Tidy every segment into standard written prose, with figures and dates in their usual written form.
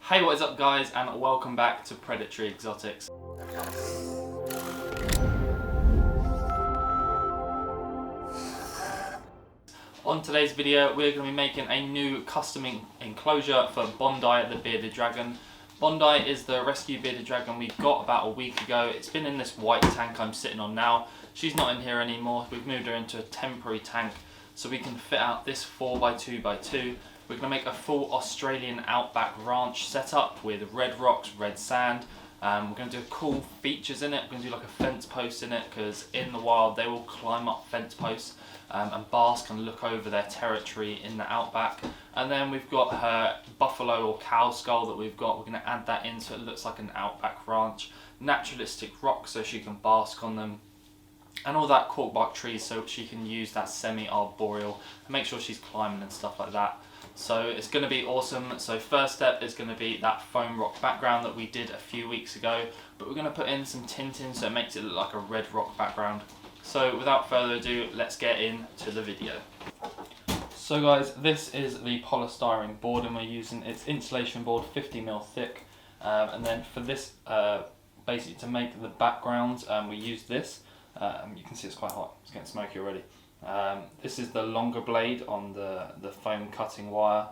Hey, what is up guys, and welcome back to Predatory Exotics. On today's video, we're going to be making a new custom enclosure for Bondi the bearded dragon. Bondi is the rescue bearded dragon we got about a week ago. It's been in this white tank I'm sitting on now. She's not in here anymore. We've moved her into a temporary tank so we can fit out this 4x2x2. We're going to make a full Australian Outback ranch setup with red rocks, red sand. We're going to do cool features in it. We're going to do like a fence post in it because in the wild they will climb up fence posts and bask and look over their territory in the Outback. And then we've got her buffalo or cow skull that we've got. We're going to add that in so it looks like an Outback ranch. Naturalistic rocks so she can bask on them. And all that corkbark trees so she can use that semi-arboreal and make sure she's climbing and stuff like that. So it's going to be awesome. So first step is going to be that foam rock background that we did a few weeks ago, but we're going to put in some tinting so it makes it look like a red rock background. So without further ado, let's get into the video. So guys, this is the polystyrene board and we're using its insulation board, 50mm thick. And then for this, basically to make the background, we use this. You can see it's quite hot, it's getting smoky already. This is the longer blade on the foam cutting wire,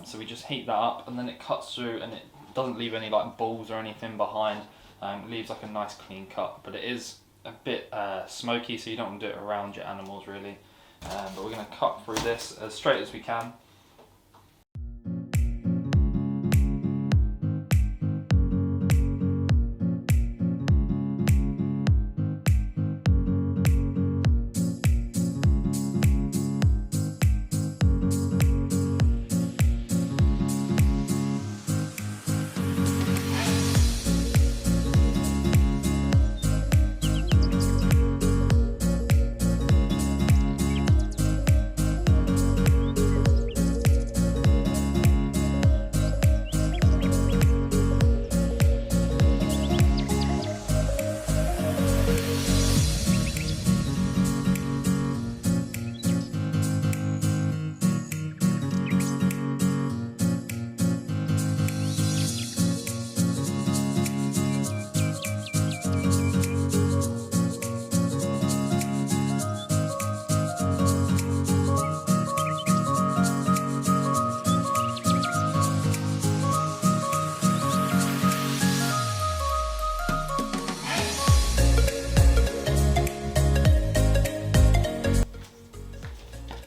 so we just heat that up and then it cuts through and it doesn't leave any like balls or anything behind. It leaves like a nice clean cut, but it is a bit smoky, so you don't want to do it around your animals really. But we're going to cut through this as straight as we can.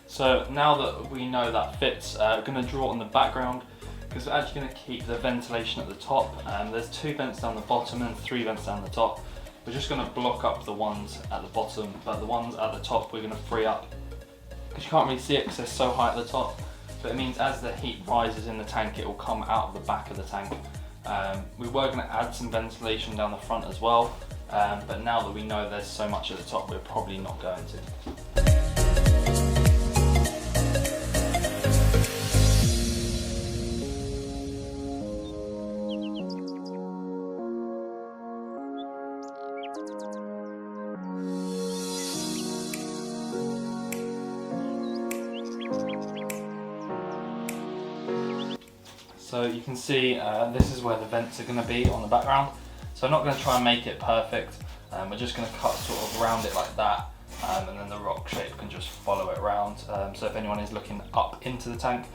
So now that we know that fits, we're going to draw on the background because we're actually going to keep the ventilation at the top. There's 2 vents down the bottom and 3 vents down the top. We're just going to block up the ones at the bottom, but the ones at the top we're going to free up because you can't really see it because they're so high at the top. But it means as the heat rises in the tank it will come out of the back of the tank. We were going to add some ventilation down the front as well, but now that we know there's so much at the top we're probably not going to. So you can see this is where the vents are going to be on the background. So I'm not going to try and make it perfect. We're just going to cut sort of around it like that, and then the rock shape can just follow it around. So if anyone is looking up into the tank,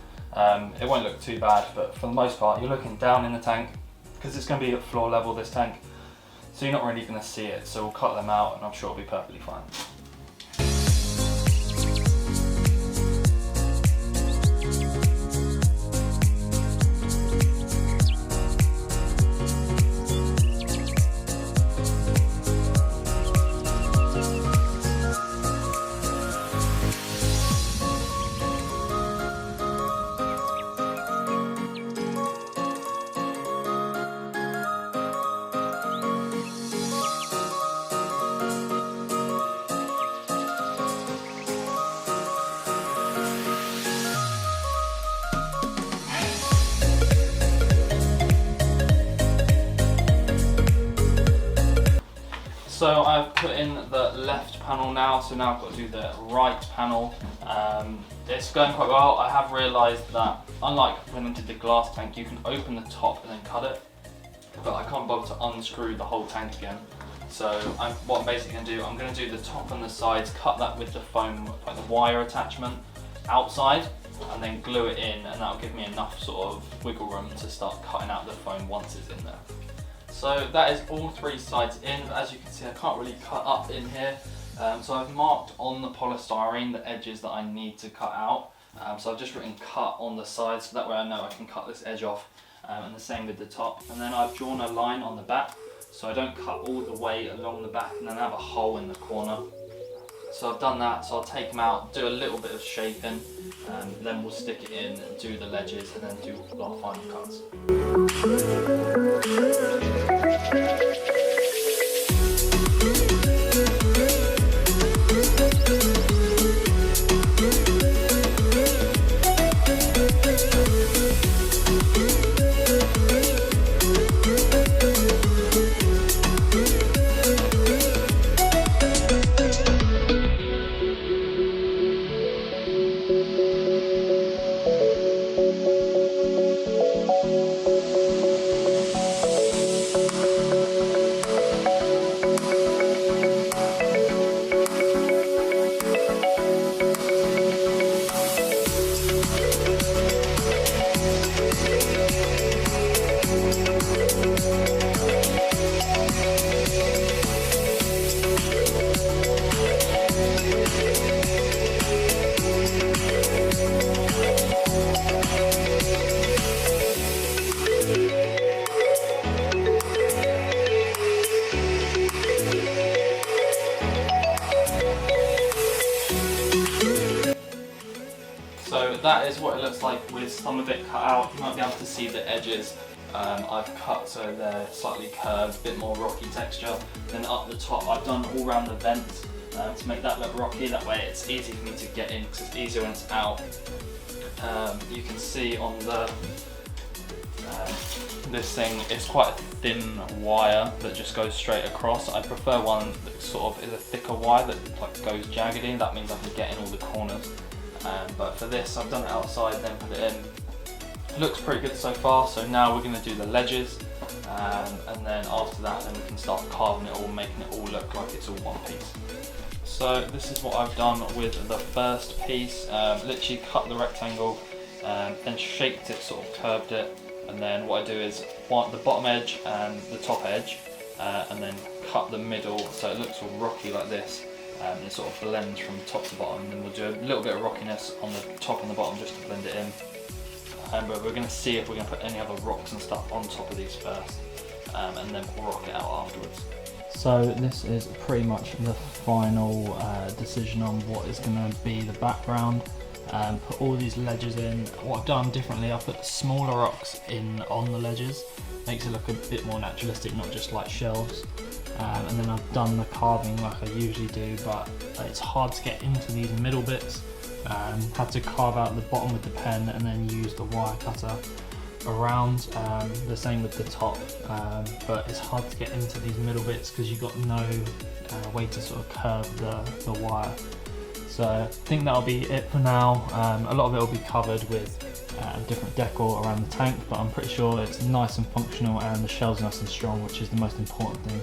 it won't look too bad, but for the most part you're looking down in the tank because it's going to be at floor level, this tank. So you're not really going to see it, so we'll cut them out and I'm sure it'll be perfectly fine. So I've put in the left panel now, so now I've got to do the right panel. It's going quite well. I have realised that unlike when I did the glass tank, you can open the top and then cut it, but I can't bother to unscrew the whole tank again. So what I'm basically going to do, I'm going to do the top and the sides, cut that with the foam, like the wire attachment outside, and then glue it in, and that'll give me enough sort of wiggle room to start cutting out the foam once it's in there. So that is all 3 sides in, but as you can see I can't really cut up in here. So I've marked on the polystyrene the edges that I need to cut out. So I've just written cut on the sides, so that way I know I can cut this edge off, and the same with the top. And then I've drawn a line on the back, so I don't cut all the way along the back and then have a hole in the corner. So I've done that, so I'll take them out, do a little bit of shaping, then we'll stick it in and do the ledges and then do our final cuts. So that is what it looks like with some of it cut out. You might be able to see the edges I've cut so they're slightly curved, a bit more rocky texture. Then up the top I've done all around the vents to make that look rocky, that way it's easy for me to get in because it's easier when it's out. You can see on the this thing, it's quite a thin wire that just goes straight across. I prefer one that sort of is a thicker wire that like goes jaggedy, that means I can get in all the corners. But for this I've done it outside, then put it in. It looks pretty good so far, so now we're going to do the ledges, and then after that then we can start carving it all, making it all look like it's all one piece. So this is what I've done with the first piece, literally cut the rectangle, then shaped it, sort of curved it, and then what I do is the bottom edge and the top edge, and then cut the middle so it looks all rocky like this. It sort of blends from top to bottom, and then we'll do a little bit of rockiness on the top and the bottom just to blend it in. But we're going to see if we're going to put any other rocks and stuff on top of these first, and then we'll rock it out afterwards. So this is pretty much the final decision on what is going to be the background. Put all these ledges in. What I've done differently, I've put smaller rocks in on the ledges, makes it look a bit more naturalistic, not just like shelves. And then I've done the carving like I usually do, but it's hard to get into these middle bits. Had to carve out the bottom with the pen and then use the wire cutter around. The same with the top, but it's hard to get into these middle bits because you've got no way to sort of curve the wire. So I think that'll be it for now. A lot of it will be covered with different decor around the tank, but I'm pretty sure it's nice and functional and the shell's nice and strong, which is the most important thing,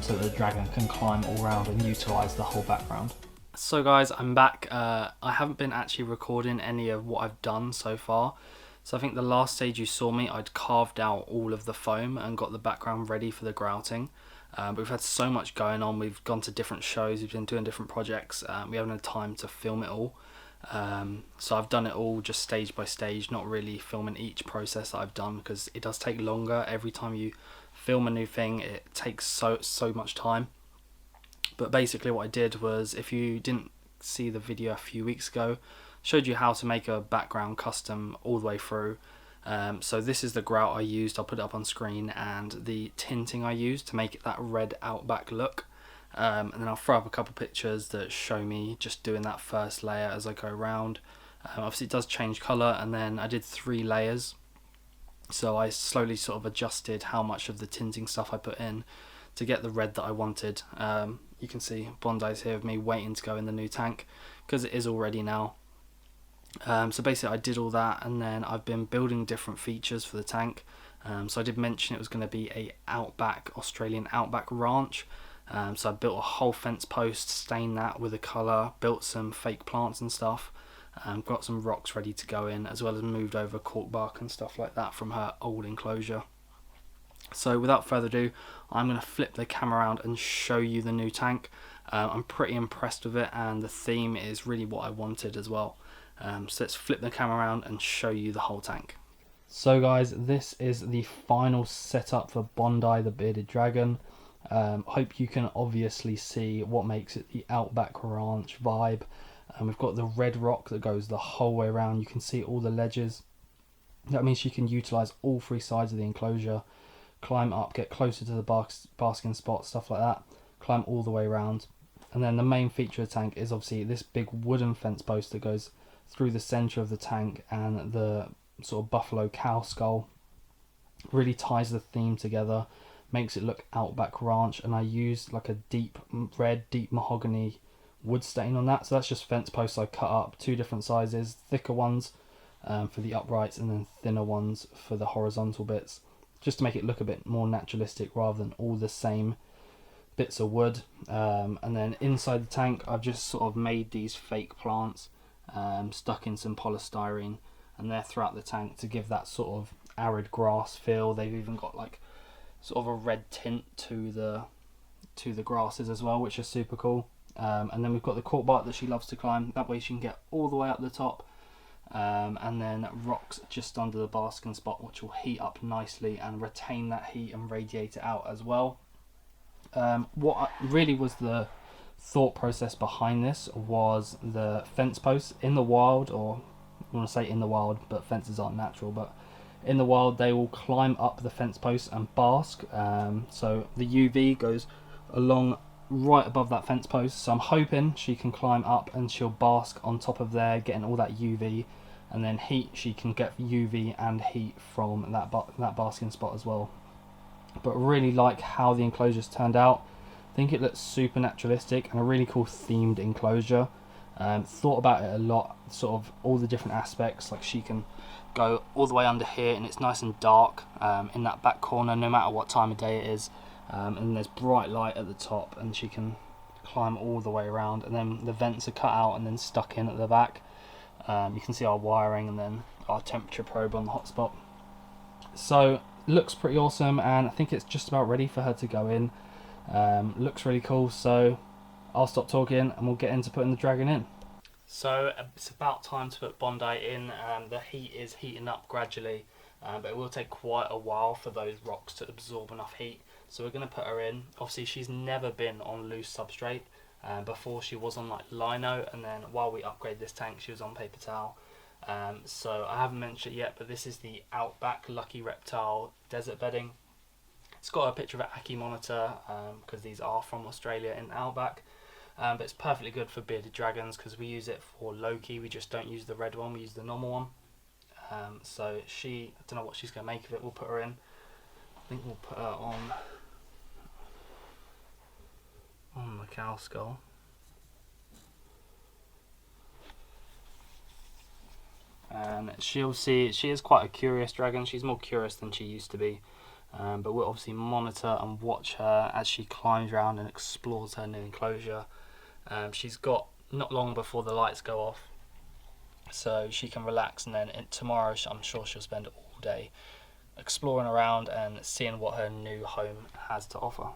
so that the dragon can climb all around and utilise the whole background. So guys, I'm back. I haven't been actually recording any of what I've done so far. So I think the last stage you saw me, I'd carved out all of the foam and got the background ready for the grouting. But we've had so much going on, we've gone to different shows, we've been doing different projects, we haven't had time to film it all. So I've done it all just stage by stage, not really filming each process that I've done because it does take longer. Every time you film a new thing, it takes so much time. But basically what I did was, if you didn't see the video a few weeks ago, showed you how to make a background custom all the way through. So this is the grout I used, I'll put it up on screen, and the tinting I used to make it that red Outback look. And then I'll throw up a couple pictures that show me just doing that first layer as I go around. Obviously it does change colour, and then I did 3 layers. So I slowly sort of adjusted how much of the tinting stuff I put in to get the red that I wanted. You can see Bondi's here with me waiting to go in the new tank because it is all ready now. So basically I did all that, and then I've been building different features for the tank. So I did mention it was going to be a Australian Outback ranch. So I built a whole fence post, stained that with a colour, built some fake plants and stuff, got some rocks ready to go in, as well as moved over cork bark and stuff like that from her old enclosure. So without further ado, I'm going to flip the camera around and show you the new tank. I'm pretty impressed with it, and the theme is really what I wanted as well. So let's flip the camera around and show you the whole tank. So guys, this is the final setup for Bondi the Bearded Dragon. Hope you can obviously see what makes it the Outback Ranch vibe. We've got the red rock that goes the whole way around. You can see all the ledges. That means you can utilise all three sides of the enclosure, climb up, get closer to the basking spot, stuff like that, climb all the way around. And then the main feature of the tank is obviously this big wooden fence post that goes through the centre of the tank, and the sort of buffalo cow skull really ties the theme together, makes it look Outback Ranch. And I used like a deep red, deep mahogany wood stain on that. So that's just fence posts I cut up, two different sizes, thicker ones for the uprights, and then thinner ones for the horizontal bits, just to make it look a bit more naturalistic rather than all the same bits of wood. And then inside the tank I've just sort of made these fake plants, stuck in some polystyrene, and they're throughout the tank to give that sort of arid grass feel. They've even got like sort of a red tint to the grasses as well, which is super cool. And then we've got the cork bark that she loves to climb. That way she can get all the way up the top. And then rocks just under the basking spot, which will heat up nicely and retain that heat and radiate it out as well. What really was the thought process behind this was the fence posts. In the wild, or I want to say in the wild, but fences aren't natural, but in the wild they will climb up the fence posts and bask. So the UV goes along right above that fence post, so I'm hoping she can climb up and she'll bask on top of there, getting all that UV, and then heat. She can get UV and heat from that basking spot as well. But really like how the enclosure's turned out. I think it looks super naturalistic and a really cool themed enclosure. Thought about it a lot, sort of all the different aspects. Like she can go all the way under here, and it's nice and dark in that back corner, no matter what time of day it is. And there's bright light at the top, and she can climb all the way around. And then the vents are cut out and then stuck in at the back. You can see our wiring and then our temperature probe on the hotspot. So looks pretty awesome, and I think it's just about ready for her to go in. Looks really cool, so I'll stop talking and we'll get into putting the dragon in. So it's about time to put Bondi in. The heat is heating up gradually, but it will take quite a while for those rocks to absorb enough heat. So we're going to put her in. Obviously she's never been on loose substrate. Before she was on like lino, and then while we upgrade this tank she was on paper towel. So I haven't mentioned it yet, but this is the Outback Lucky Reptile desert bedding. It's got a picture of an Aki monitor because these are from Australia in Outback. But it's perfectly good for bearded dragons because we use it for Loki. We just don't use the red one, we use the normal one. So I don't know what she's going to make of it. We'll put her in. I think we'll put her on the cow skull. And she'll see, she is quite a curious dragon. She's more curious than she used to be. But we'll obviously monitor and watch her as she climbs around and explores her new enclosure. She's got not long before the lights go off, so she can relax, and then tomorrow I'm sure she'll spend all day exploring around and seeing what her new home has to offer.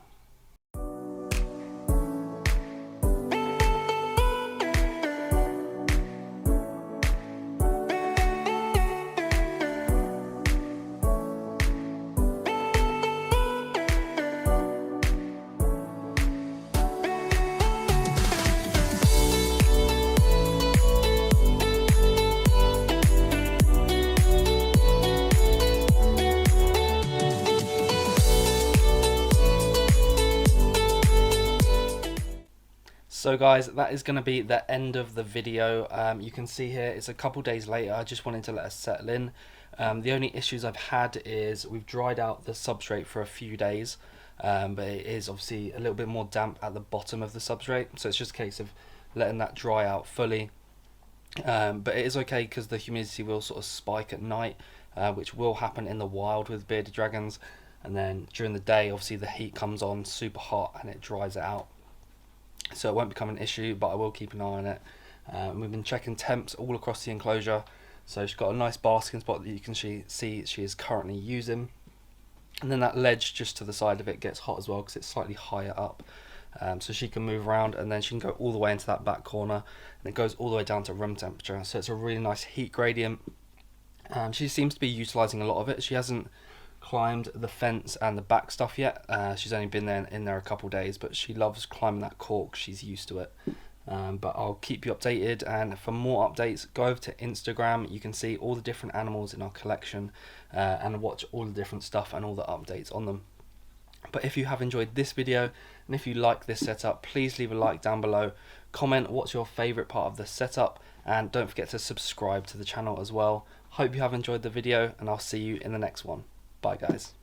So guys, that is going to be the end of the video. You can see here it's a couple days later. I just wanted to let us settle in. The only issues I've had is we've dried out the substrate for a few days, but it is obviously a little bit more damp at the bottom of the substrate, so it's just a case of letting that dry out fully. But it is okay because the humidity will sort of spike at night, which will happen in the wild with bearded dragons. And then during the day, obviously the heat comes on super hot and it dries it out. So it won't become an issue, but I will keep an eye on it. We've been checking temps all across the enclosure. So she's got a nice basking spot that you can see she is currently using. And then that ledge just to the side of it gets hot as well because it's slightly higher up. So she can move around, and then she can go all the way into that back corner, and it goes all the way down to room temperature. So it's a really nice heat gradient. She seems to be utilising a lot of it. She hasn't climbed the fence and the back stuff yet. She's only been in there a couple days, but she loves climbing that cork. She's used to it. But I'll keep you updated, and for more updates, go over to Instagram. You can see all the different animals in our collection and watch all the different stuff and all the updates on them. But if you have enjoyed this video and if you like this setup, please leave a like down below, comment what's your favourite part of the setup, and don't forget to subscribe to the channel as well. Hope you have enjoyed the video, and I'll see you in the next one. Bye guys.